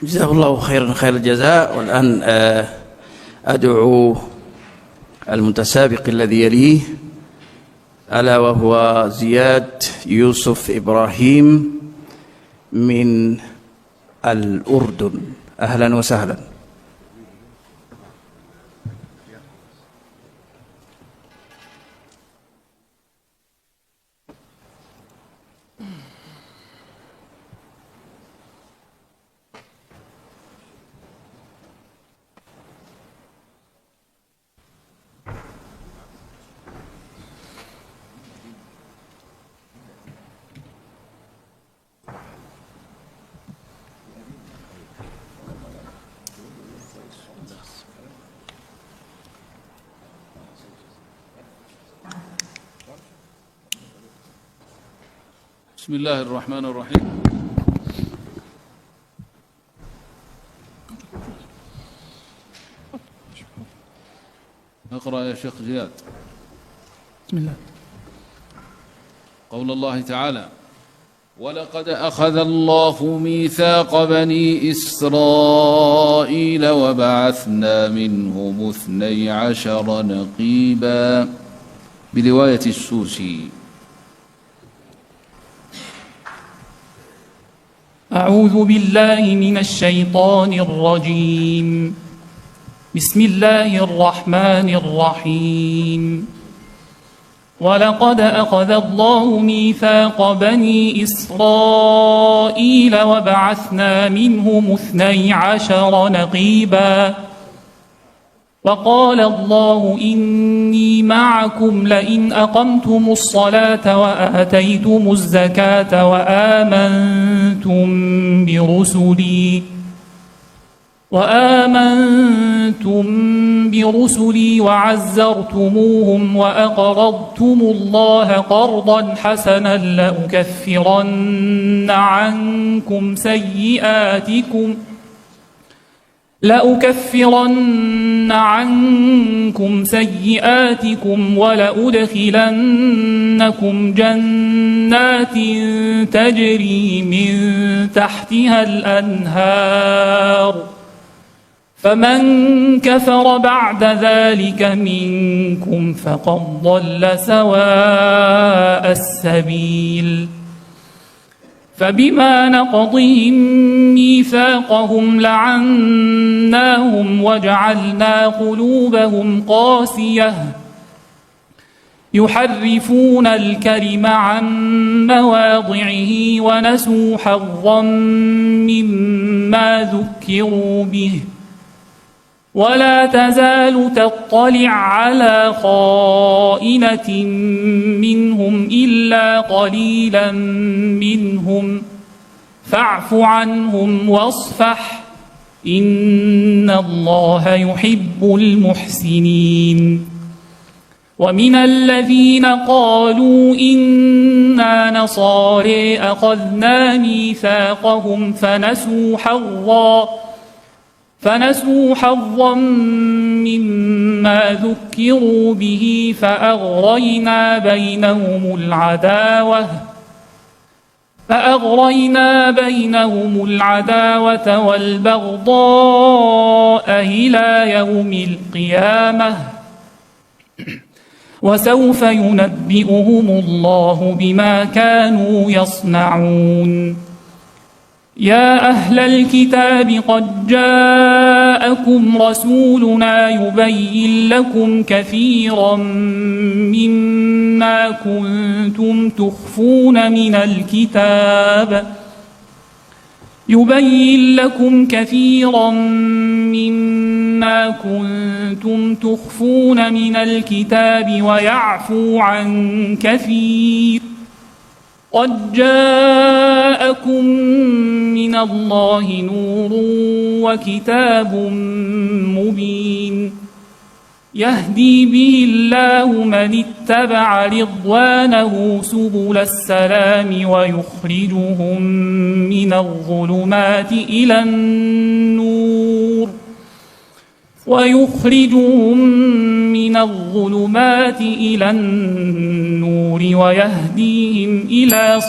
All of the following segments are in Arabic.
جزاه الله خيرا خير الجزاء. والآن أدعو المتسابق الذي يليه ألا وهو زياد يوسف إبراهيم من الأردن. أهلا وسهلا. بسم الله الرحمن الرحيم. اقرأ يا شيخ زياد. بسم الله. قول الله تعالى: ولقد أخذ الله ميثاق بني إسرائيل وبعثنا منهم 12 نقيبا، برواية السوسي. أعوذ بالله من الشيطان الرجيم. بسم الله الرحمن الرحيم. ولقد أخذ الله ميثاق بني إسرائيل وبعثنا منهم 12 نقيبا وقال الله إني معكم لئن أقمتم الصلاة وآتيتم الزكاة وآمنتم برسلي وعزرتموهم وأقرضتم الله قرضا حسنا لأكفرن عنكم سيئاتكم ولأدخلنكم جنات تجري من تحتها الأنهار فمن كفر بعد ذلك منكم فقد ضل سواء السبيل. فبما نقضهم ميثاقهم لعناهم وجعلنا قلوبهم قاسية يحرفون الكلم عن مواضعه ونسوا حظا مما ذكروا به ولا تزال تطلع على خائنة منهم إلا قليلا منهم فاعف عنهم واصفح إن الله يحب المحسنين. ومن الذين قالوا إنا نصارى أخذنا ميثاقهم فنسوا حظا مما ذكروا به فأغرينا بينهم العداوة والبغضاء إلى يوم القيامة وسوف ينبئهم الله بما كانوا يصنعون. يا أهل الكتاب قد جاءكم رسولنا يبين لكم كثيرا مما كنتم تخفون من الكتاب ويعفو عن كثير. قد جاءكم من الله نور وكتاب مبين يهدي به الله من اتبع رضوانه سبل السلام ويخرجهم من الظلمات إلى النور ويهديهم إلى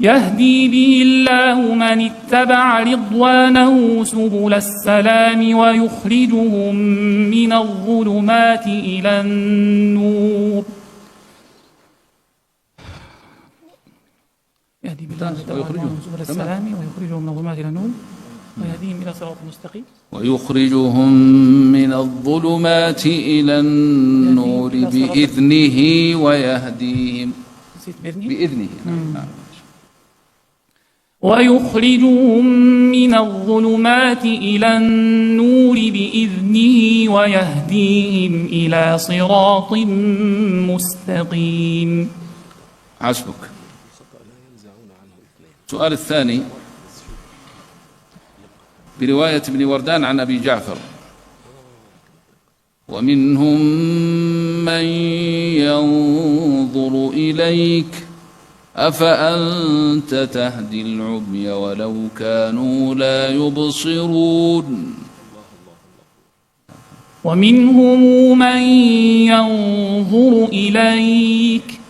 يهدي به الله من اتبع رضوانه سبل السلام ويخرجهم من الظلمات إلى النور. يهدي بالله من اتبع رضوانه سبل السلام ويخرجهم من الظلمات إلى النور ويهديهم إلى صراط مستقيم. ويخرجهم من الظلمات إلى النور بإذنه ويهديهم بإذنه. ويخرجهم من الظلمات إلى النور بإذنه ويهديهم إلى صراط مستقيم. حسبك. السؤال الثاني برواية ابن وردان عن أبي جعفر: ومنهم من ينظر إليك أفأنت تهدي العمي ولو كانوا لا يبصرون. ومنهم من ينظر إليك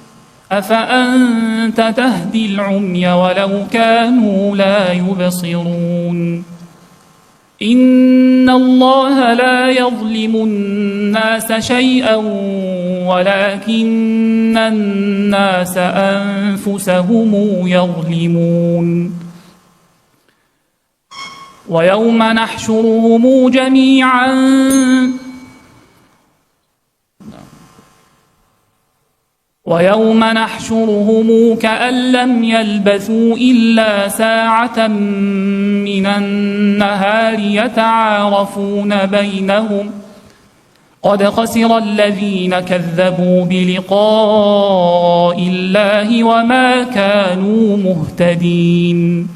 أفأنت تهدي العمي ولو كانوا لا يبصرون. إن الله لا يظلم الناس شيئا ولكن الناس أنفسهم يظلمون. ويوم نحشرهم جميعا كأن لم يلبثوا إلا ساعة من النهار يتعارفون بينهم قد خسر الذين كذبوا بلقاء الله وما كانوا مهتدين.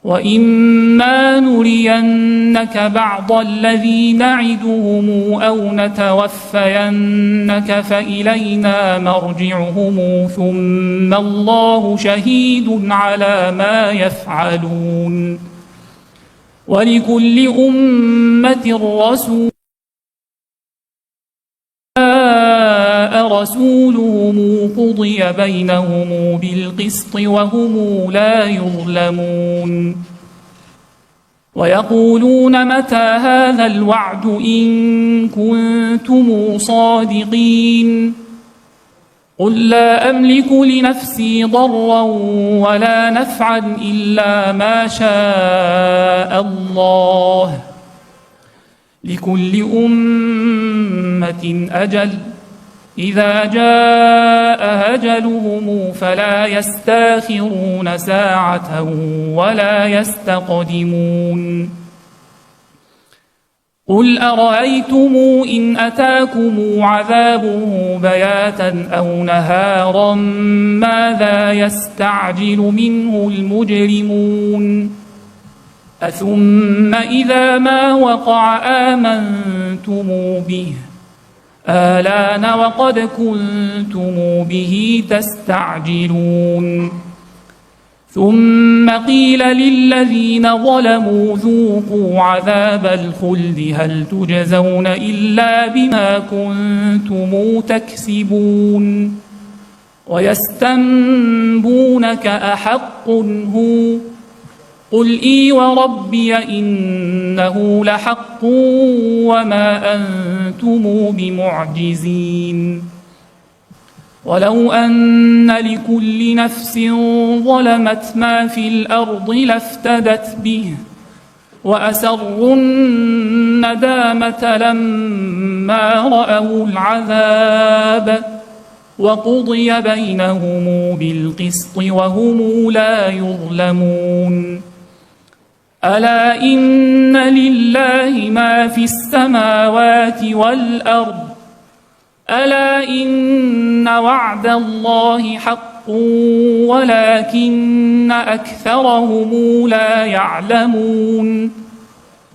وإما نرينك بعض الذي نعدهم أو نتوفينك فإلينا مرجعهم ثم الله شهيد على ما يفعلون. ولكل أمة رسول رسولهم قضي بينهم بالقسط وهم لا يظلمون. ويقولون متى هذا الوعد إن كنتم صادقين. قل لا أملك لنفسي ضرا ولا نفعا إلا ما شاء الله. لكل أمة أجل إذا جاء أجلهم فلا يستاخرون ساعة ولا يستقدمون. قل أرأيتم إن أتاكم عذابه بياتا أو نهارا ماذا يستعجل منه المجرمون. أثم إذا ما وقع آمنتم به آلان وقد كنتم به تستعجلون. ثم قيل للذين ظلموا ذوقوا عذاب الخلد هل تجزون إلا بما كنتم تكسبون. ويستنبونك أحق هو قل إي وربي إنه لحق وما أنتم بمعجزين. ولو أن لكل نفس ظلمت ما في الأرض لافتدت به وأسروا الندامة لما رأوا العذاب وقضي بينهم بالقسط وهم لا يظلمون. ألا إن لله ما في السماوات والأرض ألا إن وعد الله حق ولكن أكثرهم لا يعلمون.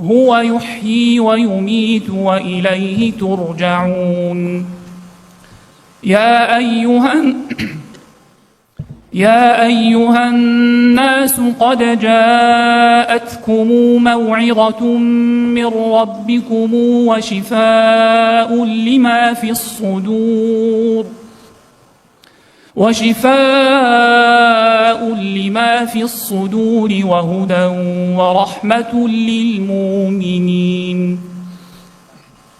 هو يحيي ويميت وإليه ترجعون. يا أيها الناس قد جاءتكم موعظة من ربكم وشفاء وشفاء لما في الصدور وهدى ورحمة للمؤمنين.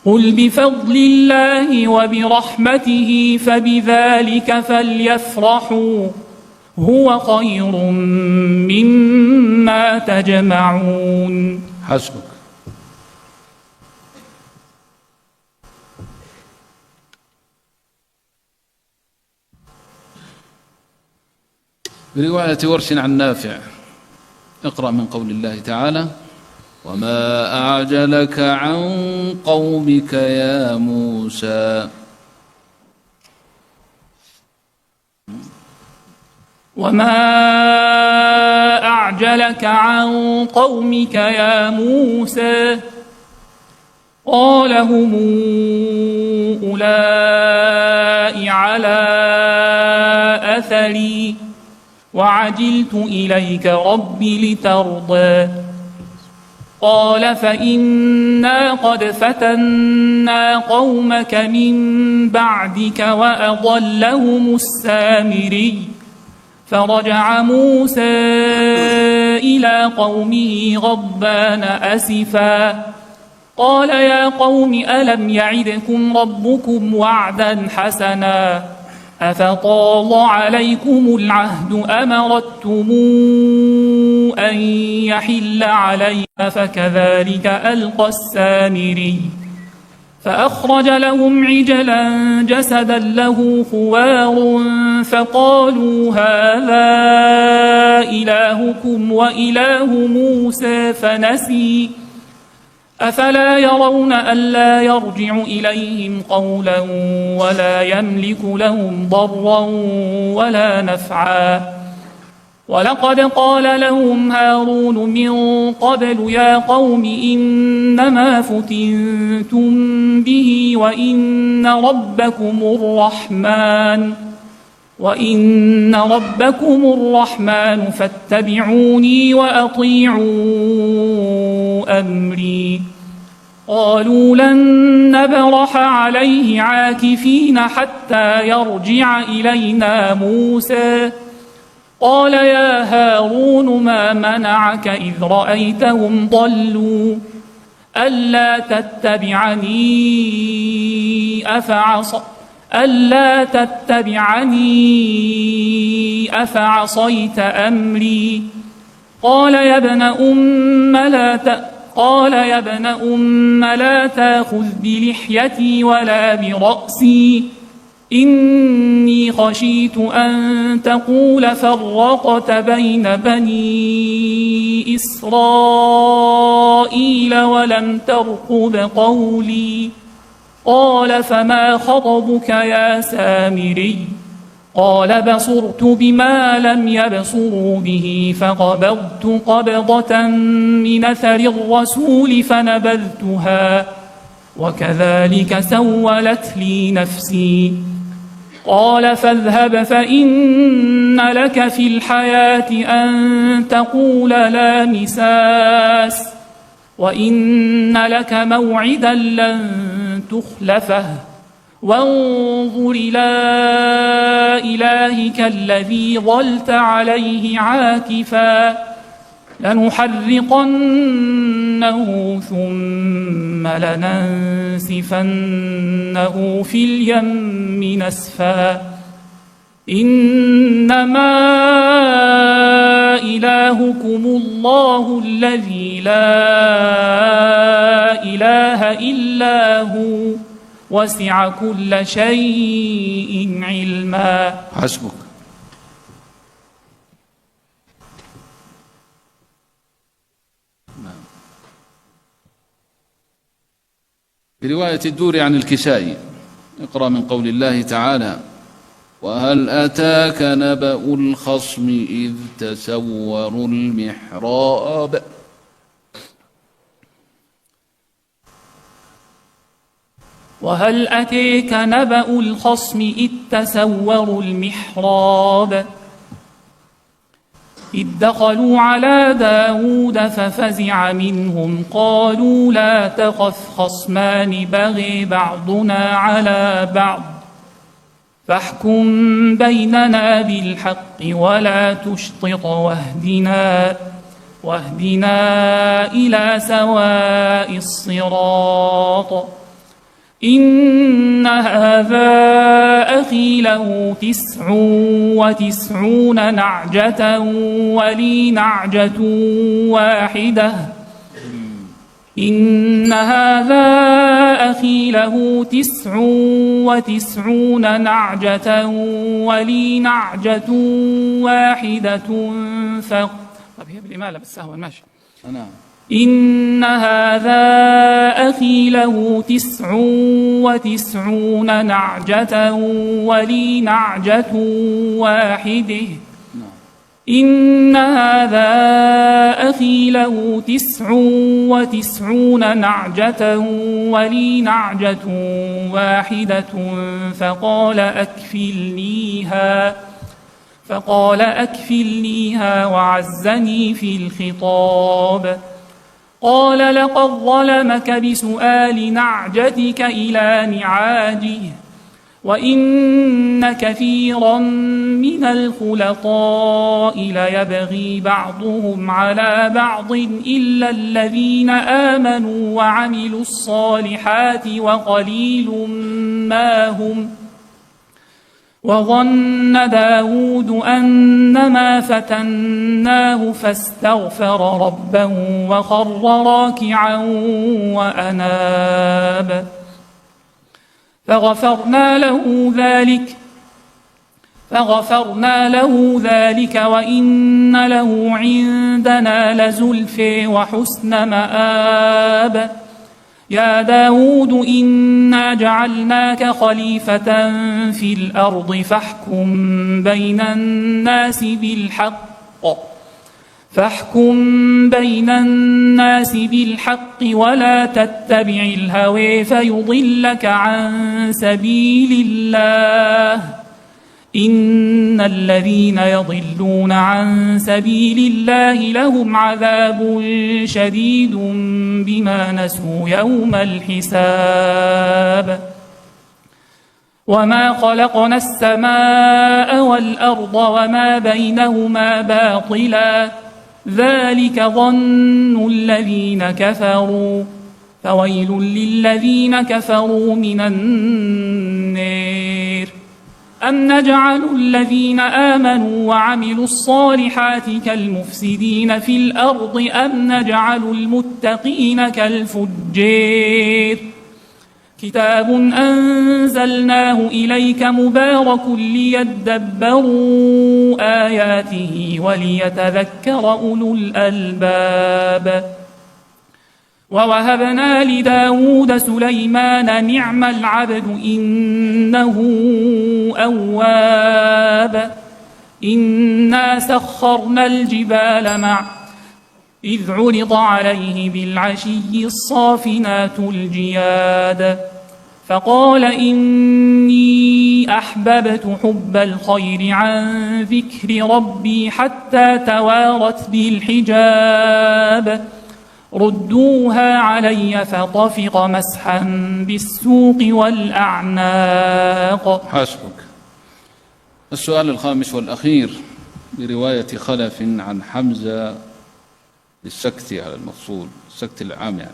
قل بفضل الله وبرحمته فبذلك فليفرحوا هو خير مما تجمعون. حسبك. برواية ورش عن نافع، اقرأ من قول الله تعالى: وما أعجلك عن قومك يا موسى. وما أعجلك عن قومك يا موسى. قال هم أولئك على أثري وعجلت إليك رب لترضى. قال فإنا قد فتنا قومك من بعدك وأضلهم السامري. فرجع موسى إلى قومه غضبان أسفا قال يا قوم ألم يعدكم ربكم وعدا حسنا أفطال عليكم العهد أم أردتم أن يحل علينا فكذلك ألقى السامري فأخرج لهم عجلا جسدا له خوار فقالوا هذا إلهكم وإله موسى فنسي أفلا يرون ألا يرجع إليهم قولا ولا يملك لهم ضرا ولا نفعا. ولقد قال لهم هارون من قبل يا قوم إنما فتنتم به وإن ربكم الرحمن فاتبعوني وأطيعوا أمري. قالوا لن نبرح عليه عاكفين حتى يرجع إلينا موسى. قال يا هارون ما منعك إذ رأيتهم ضلوا ألا تتبعني أفعصيت أمري. قال يا ابن أم لا تأخذ بلحيتي ولا برأسي إني خشيت أن تقول فرقت بين بني إسرائيل ولم ترقب قولي. قال فما خطبك يا سامري. قال بصرت بما لم يبصروا به فقبضت قبضة من أثر الرسول فنبذتها وكذلك سولت لي نفسي. قال فاذهب فإن لك في الحياة أن تقول لا مساس وإن لك موعدا لن تخلفه وانظر إلى إلهك الذي ظلت عليه عاكفا لنحرقنه ثم لننسفنه في اليم نسفا. إنما إلهكم الله الذي لا إله إلا هو وسع كل شيء علما. حسبك. برواية الدوري عن الكسائي اقرأ من قول الله تعالى: وهل أتاك نبأ الخصم إذ تسوروا المحراب. وهل أتيك نبأ الخصم إذ تسوروا المحراب إذ دخلوا على داود ففزع منهم قالوا لا تخف خصمان بغي بعضنا على بعض فاحكم بيننا بالحق ولا تشطط واهدنا إلى سواء الصراط. إن هذا أخي له 99 نعجة ولي نعجة واحدة إن هذا أخي له 99 نعجة ولي نعجة واحدة طب هي بالإمالة بس سهوا ماشي. نعم. إن هذا أخي له 99 نعجة ولي نعجة واحدة إن هذا أخي له 99 نعجة ولي نعجة واحدة فقال أكفلنيها وعزني في الخطاب. قال لقد ظلمك بسؤال نعجتك إلى نعاجه وإن كثيرا من الخلطاء ليبغي بعضهم على بعض إلا الذين آمنوا وعملوا الصالحات وقليل ما هم. وظن داود أنما فتناه فاستغفر ربه وخر راكعا وأناب. فغفرنا له ذلك وإن له عندنا لزلفى وحسن مآب. يا داود إنا جعلناك خليفة في الأرض فاحكم بين الناس بالحق ولا تتبع الهوى فيضلك عن سبيل الله إن الذين يضلون عن سبيل الله لهم عذاب شديد بما نسوا يوم الحساب. وما خلقنا السماء والأرض وما بينهما باطلا ذلك ظن الذين كفروا فويل للذين كفروا من النار. أم نجعل الذين آمنوا وعملوا الصالحات كالمفسدين في الأرض أم نجعل المتقين كالفجار. كتاب أنزلناه إليك مبارك ليدبروا آياته وليتذكر أولو الألباب. ووهبنا لداود سليمان نعم العبد إنه أواب. إنا سخرنا الجبال معه إذ عرض عليه بالعشي الصافنات الجياد. فقال إني أحببت حب الخير عن ذكر ربي حتى توارت بالحجاب. ردوها علي فطفق مسحا بالسوق والأعناق. حسبك. السؤال الخامس والأخير برواية خلف عن حمزة بالسكت على المفصول السكت العام يعني.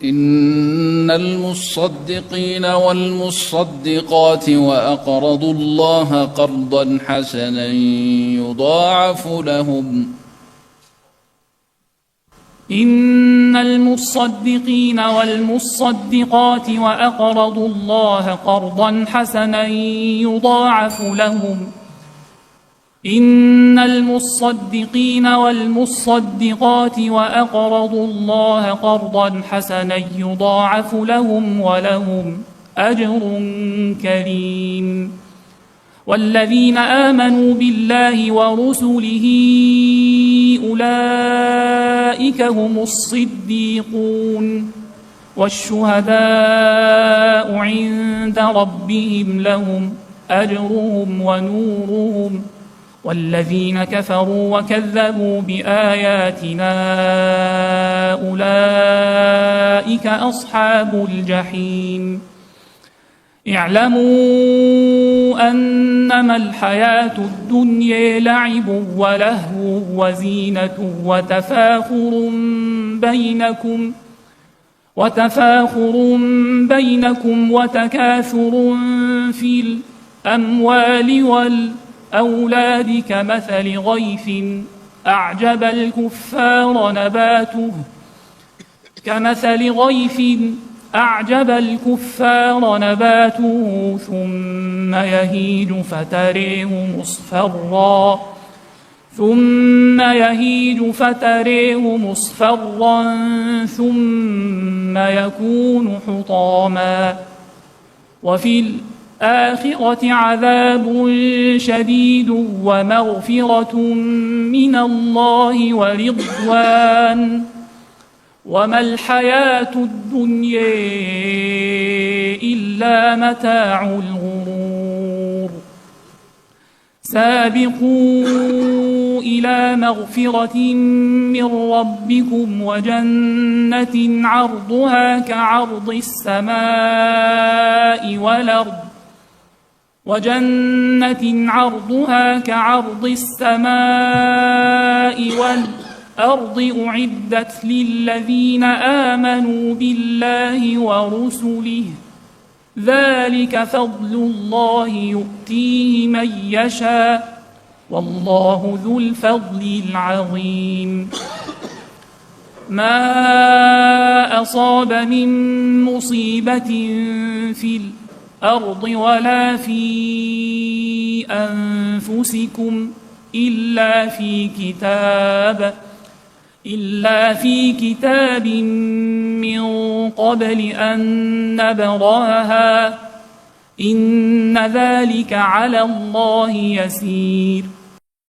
إن المصدقين والمصدقات وأقرضوا الله قرضا حسنا يضاعف لهم. إن المصدقين والمصدقات وأقرضوا الله قرضا حسنا يضاعف لهم. إن المصدقين والمصدقات وأقرضوا الله قرضا حسنا يضاعف لهم ولهم أجر كريم. والذين آمنوا بالله ورسله أولئك هم الصديقون والشهداء عند ربهم لهم أجرهم ونورهم. والذين كفروا وكذبوا بآياتنا أولئك أصحاب الجحيم. اعلموا أنما الحياة الدنيا لعب ولهو وزينة وتفاخر بينكم وتكاثر في الأموال والأولاد كمثل غيث أعجب الكفار نباته ثم يهيج فتريه مصفرا ثم يكون حطاما وفي الآخرة عذاب شديد ومغفرة من الله ورضوان وما الحياة الدنيا إلا متاع الغرور سابقوا إلى مغفرة من ربكم وجنة عرضها كعرض السماء والأرض أعدت للذين آمنوا بالله ورسله ذلك فضل الله يؤتيه من يشاء والله ذو الفضل العظيم ما أصاب من مصيبة في الأرض ولا في أنفسكم إلا في كتاب من قبل أن نبرأها إن ذلك على الله يسير